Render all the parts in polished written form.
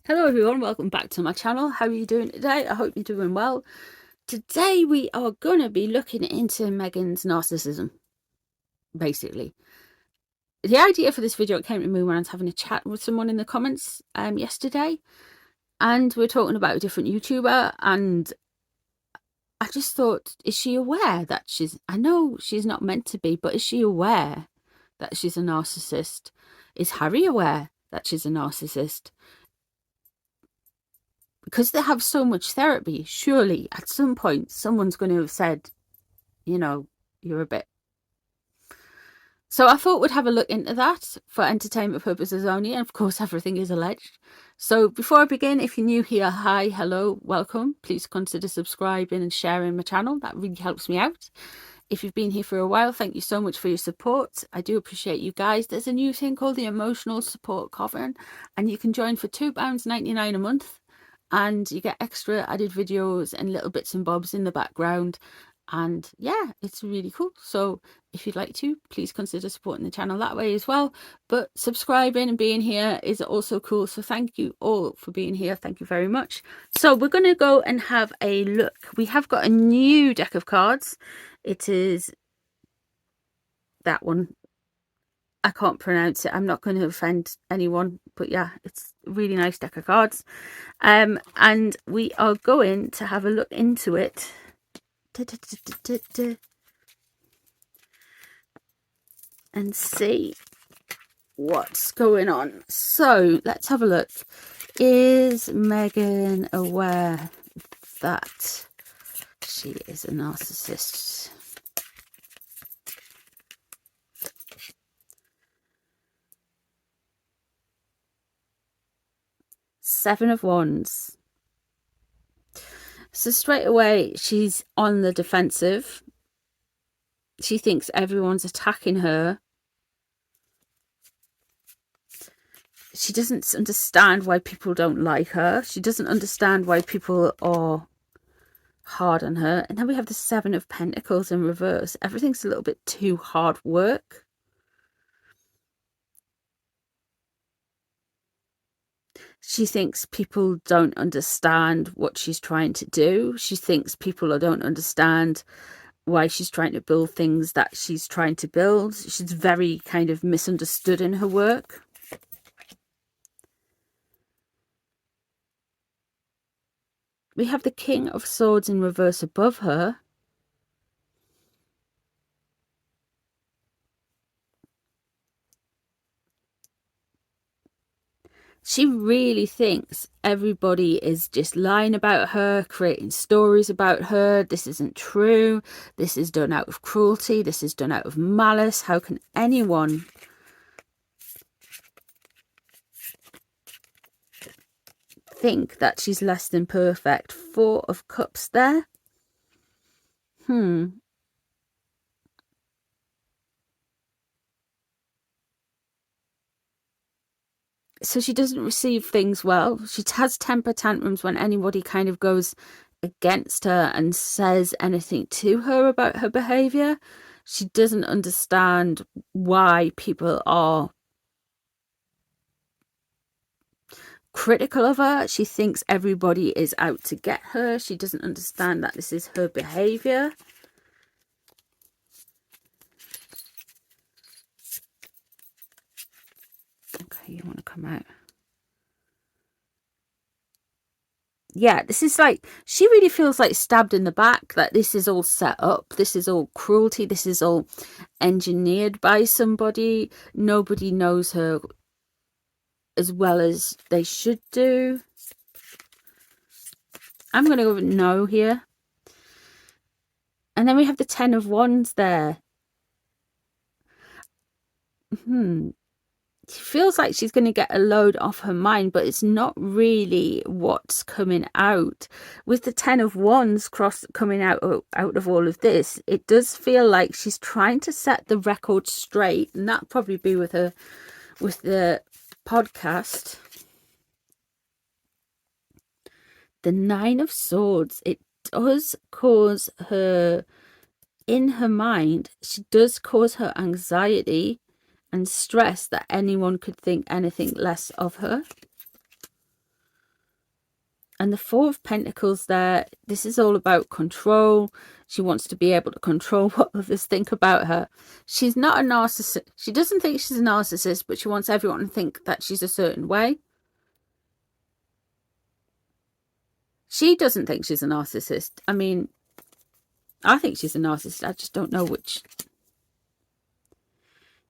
Hello everyone, welcome back to my channel. How are you doing today? I hope you're doing well. Today we are going to be looking into Meghan's narcissism, basically. The idea for this video came to me when I was having a chat with someone in the comments yesterday, and we're talking about a different YouTuber, and I just thought, is she aware that I know she's not meant to be, but is she aware that she's a narcissist? Is Harry aware that she's a narcissist? Because they have so much therapy, surely at some point someone's going to have said, you know, you're a bit. So I thought we'd have a look into that for entertainment purposes only, and of course everything is alleged. So before I begin, if you're new here, hi, hello, welcome. Please consider subscribing and sharing my channel. That really helps me out. If you've been here for a while, thank you so much for your support. I do appreciate you guys. There's a new thing called the Emotional Support Coven, and you can join for £2.99 a month. And you get extra added videos and little bits and bobs in the background, and yeah, it's really cool. So if you'd like to, please consider supporting the channel that way as well. But subscribing and being here is also cool, so thank you all for being here. Thank you very much. So we're going to go and have a look. We have got a new deck of cards. It is that one. I can't pronounce it. I'm not going to offend anyone, but yeah, it's a really nice deck of cards. And we are going to have a look into it. And see what's going on. So let's have a look. Is Meghan aware that she is a narcissist? Seven of Wands. So straight away, she's on the defensive. She thinks everyone's attacking her. She doesn't understand why people don't like her. She doesn't understand why people are hard on her. And then we have the Seven of Pentacles in reverse. Everything's a little bit too hard work. She thinks people don't understand what she's trying to do. She thinks people don't understand why she's trying to build things that she's trying to build. She's very kind of misunderstood in her work. We have the King of Swords in reverse above her. She really thinks everybody is just lying about her, creating stories about her. This isn't true. This is done out of cruelty. This is done out of malice. How can anyone think that she's less than perfect? Four of Cups there. So she doesn't receive things well. She has temper tantrums when anybody kind of goes against her and says anything to her about her behavior. She doesn't understand why people are critical of her. She thinks everybody is out to get her. She doesn't understand that this is her behavior. Okay, you want to come out. Yeah, this is like, she really feels like stabbed in the back, that this is all set up. This is all cruelty. This is all engineered by somebody. Nobody knows her as well as they should do. I'm going to go with no here. And then we have the Ten of Wands there. She feels like she's going to get a load off her mind, but it's not really what's coming out. With the Ten of Wands coming out of all of this, it does feel like she's trying to set the record straight, and that'll probably be with her, with the podcast. The Nine of Swords, it does cause her, in her mind, she does cause her anxiety and stress that anyone could think anything less of her. And the Four of Pentacles there, this is all about control. She wants to be able to control what others think about her. She's not a narcissist. She doesn't think she's a narcissist, but she wants everyone to think that she's a certain way. She doesn't think she's a narcissist. I mean, I think she's a narcissist. I just don't know which.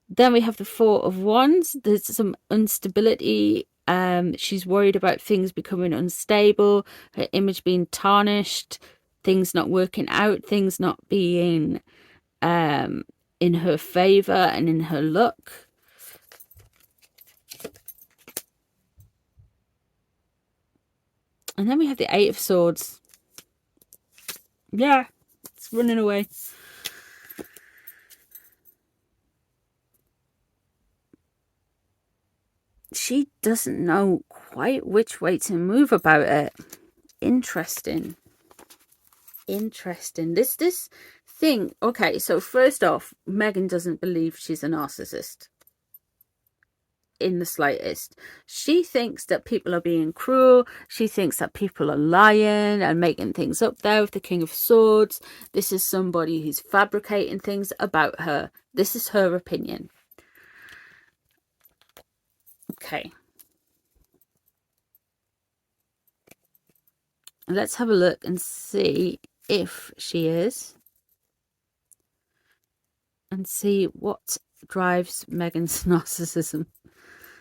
Then we have the Four of Wands. There's some instability. She's worried about things becoming unstable, her image being tarnished, things not working out, things not being in her favor and in her luck. And then we have the Eight of Swords. Yeah, it's running away. She doesn't know quite which way to move about it. Interesting. Interesting. This thing. Okay, so first off, Meghan doesn't believe she's a narcissist in the slightest. She thinks that people are being cruel. She thinks that people are lying and making things up there with the King of Swords. This is somebody who's fabricating things about her. This is her opinion. Okay. Let's have a look and see if she is. And see what drives Meghan's narcissism.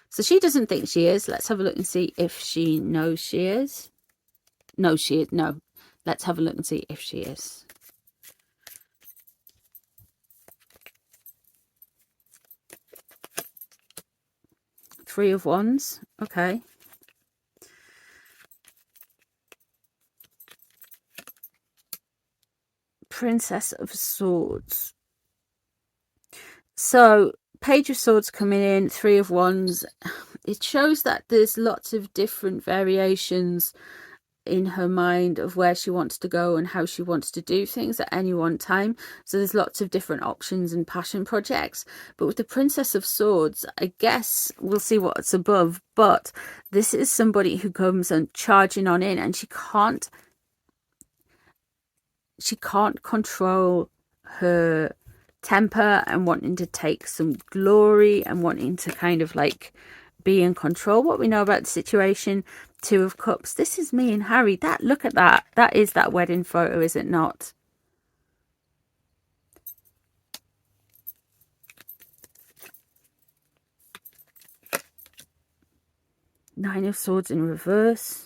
So she doesn't think she is. Let's have a look and see if she knows she is. No, she is. No. Let's have a look and see if she is. Three of Wands. Okay. Princess of Swords. So, Page of Swords coming in, Three of Wands. It shows that there's lots of different variations in her mind of where she wants to go and how she wants to do things at any one time. So there's lots of different options and passion projects. But with the Princess of Swords, I guess we'll see what's above. But this is somebody who comes and charging on in, and she can't control her temper and wanting to take some glory and wanting to kind of like be in control. What we know about the situation, Two of Cups. This is me and Harry. That, look at that. That is that wedding photo, is it not? Nine of Swords in reverse.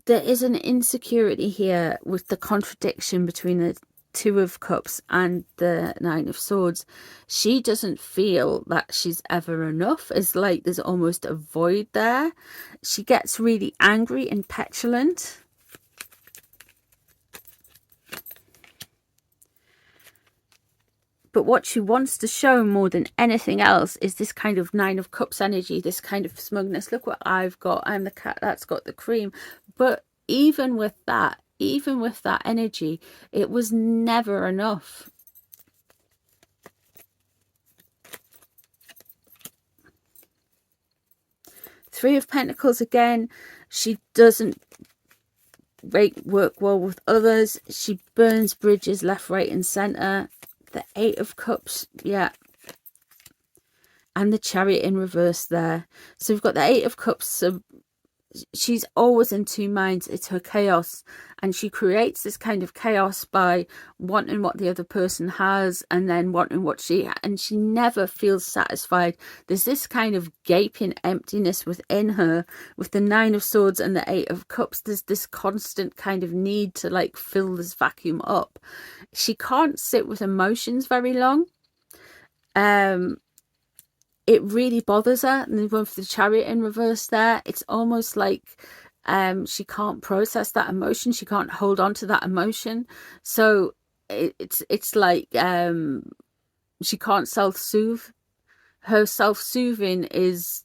There is an insecurity here with the contradiction between the Two of Cups and the Nine of Swords. She doesn't feel that she's ever enough. It's like there's almost a void there. She gets really angry and petulant. But what she wants to show more than anything else is this kind of Nine of Cups energy, this kind of smugness. Look what I've got. I'm the cat that's got the cream. But even with that energy, it was never enough. Three of Pentacles again. She doesn't work well with others. She burns bridges left, right and centre. The Eight of Cups, yeah. And the Chariot in reverse there. So we've got the Eight of Cups. So she's always in two minds. It's her chaos, and she creates this kind of chaos by wanting what the other person has and then wanting what and she never feels satisfied. There's this kind of gaping emptiness within her. With the Nine of Swords and the Eight of Cups, there's this constant kind of need to like fill this vacuum up. She can't sit with emotions very long. It really bothers her. And then with the Chariot in reverse there, it's almost like she can't process that emotion. She can't hold on to that emotion. So it's like she can't self-soothe. Her self-soothing is,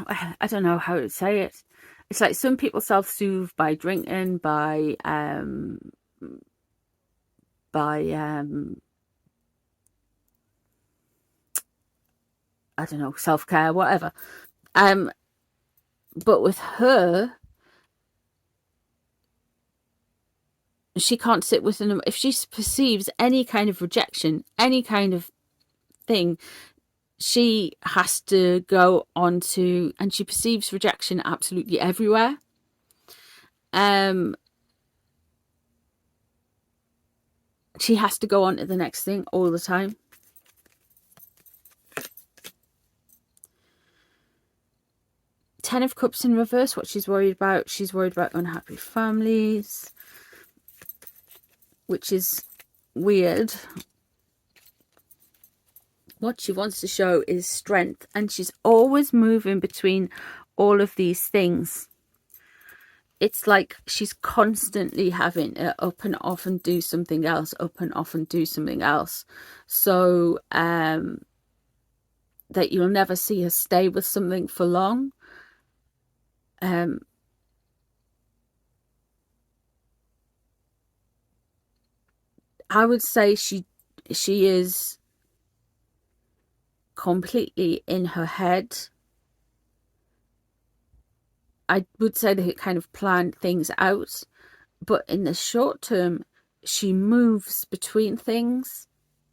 I don't know how to say it. It's like some people self-soothe by drinking, by I don't know, self-care, whatever. But with her, she can't sit with them. If she perceives any kind of rejection, any kind of thing, she has to go on to, and she perceives rejection absolutely everywhere. She has to go on to the next thing all the time. Ten of Cups in reverse, what she's worried about. She's worried about unhappy families, which is weird. What she wants to show is strength, and she's always moving between all of these things. It's like she's constantly having to up and off and do something else, up and off and do something else. So that you'll never see her stay with something for long. I would say she is completely in her head. I would say they kind of planned things out, but in the short term, she moves between things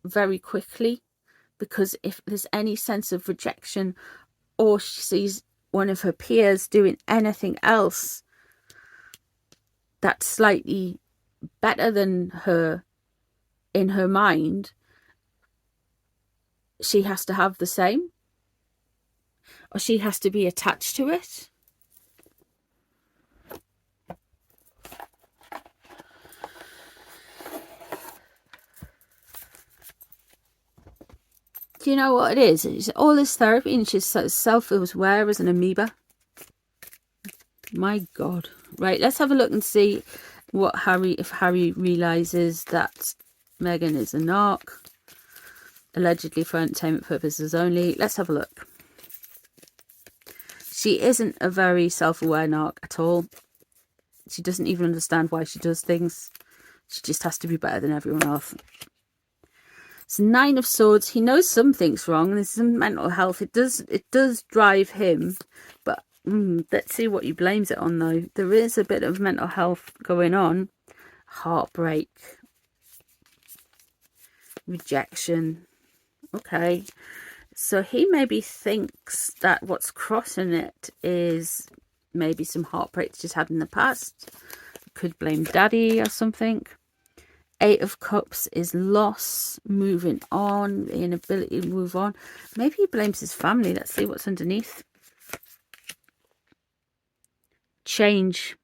very quickly, because if there's any sense of rejection, or she sees one of her peers doing anything else that's slightly better than her in her mind, she has to have the same, or she has to be attached to it. Do you know what it is? It's all this therapy, and she's so self-aware as an amoeba. My God. Right, let's have a look and see what if Harry realizes that Meghan is a narc, allegedly for entertainment purposes only. Let's have a look. She isn't a very self-aware narc at all. She doesn't even understand why she does things. She just has to be better than everyone else. It's 9 of Swords. He knows something's wrong, and there's some mental health. It does drive him, but let's see what he blames it on, though. There is a bit of mental health going on. Heartbreak. Rejection. Okay. So he maybe thinks that what's crossing it is maybe some heartbreaks she's had in the past. Could blame daddy or something. 8 of Cups is loss, moving on, the inability to move on. Maybe he blames his family. Let's see what's underneath. Change.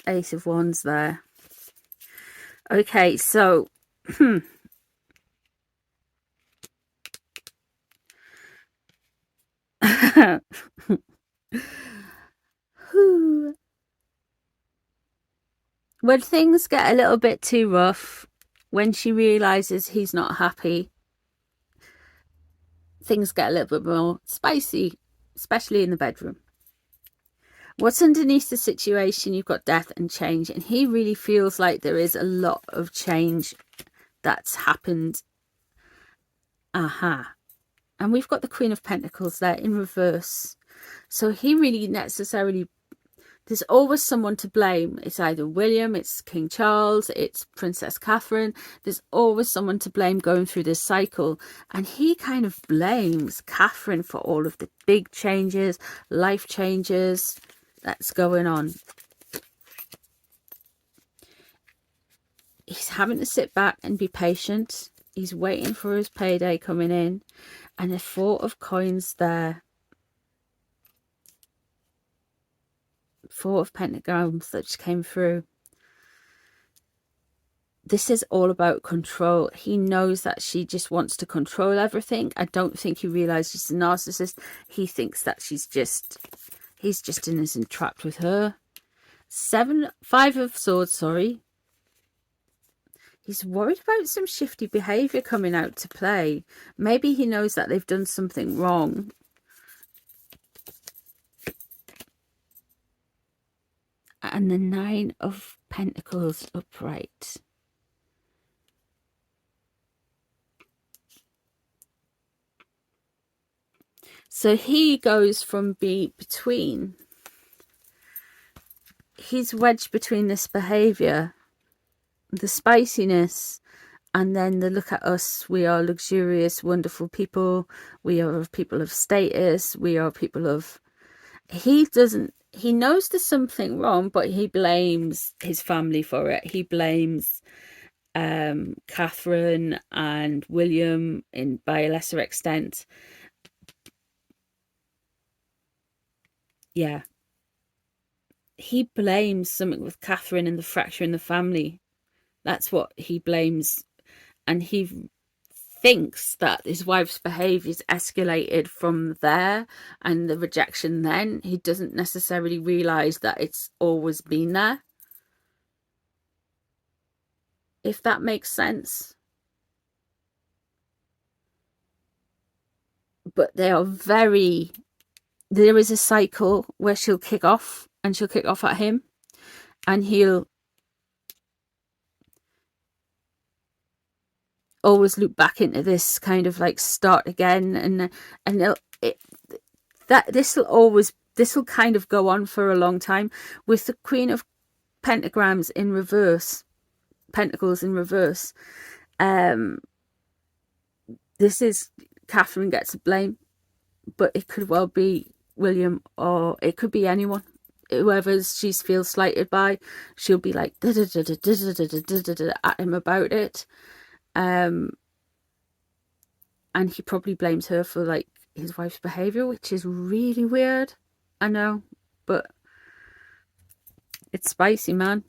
Ace of Wands there. Okay, so when things get a little bit too rough, when she realizes he's not happy, things get a little bit more spicy, especially in the bedroom. What's underneath the situation? You've got death and change, and he really feels like there is a lot of change that's happened. And we've got the Queen of Pentacles there in reverse. So he really necessarily, there's always someone to blame. It's either William, it's King Charles, it's Princess Catherine. There's always someone to blame going through this cycle. And he kind of blames Catherine for all of the big changes, life changes that's going on. He's having to sit back and be patient. He's waiting for his payday coming in. And the 4 of Coins there. 4 of Pentagrams that just came through. This is all about control. He knows that she just wants to control everything. I don't think he realizes she's a narcissist. He thinks that he's just entrapped with her. 5 of Swords, sorry. He's worried about some shifty behaviour coming out to play. Maybe he knows that they've done something wrong. and the 9 of Pentacles upright. So he goes from between, he's wedged between this behavior, the spiciness, and then the look at us, we are luxurious, wonderful people, we are people of status, we are people of, he knows there's something wrong, but he blames his family for it. He blames Catherine and William by a lesser extent. Yeah. He blames something with Catherine and the fracture in the family. That's what he blames. And he thinks that his wife's behaviour's escalated from there and the rejection then. He doesn't necessarily realise that it's always been there. If that makes sense. But they are very... There is a cycle where she'll kick off, and she'll kick off at him, and he'll always loop back into this kind of like start again, and this will kind of go on for a long time. With the Queen of Pentacles in reverse, this is Catherine gets the blame, but it could well be William, or it could be anyone. Whoever she feels slighted by, she'll be like at him about it. And he probably blames her for like his wife's behavior, which is really weird. I know, but it's spicy, man.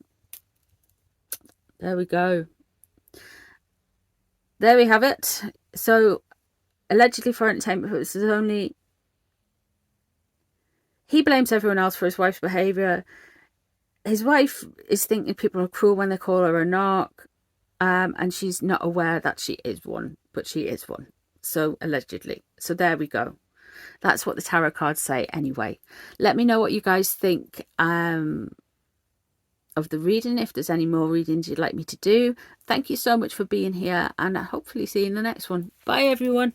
There we go. There we have it. So allegedly for entertainment purposes only, he blames everyone else for his wife's behavior. His wife is thinking people are cruel when they call her a narc. And she's not aware that she is one, but she is one. So allegedly. So there we go. That's what the tarot cards say anyway. Let me know what you guys think of the reading. If there's any more readings you'd like me to do. Thank you so much for being here, and I'll hopefully see you in the next one. Bye everyone.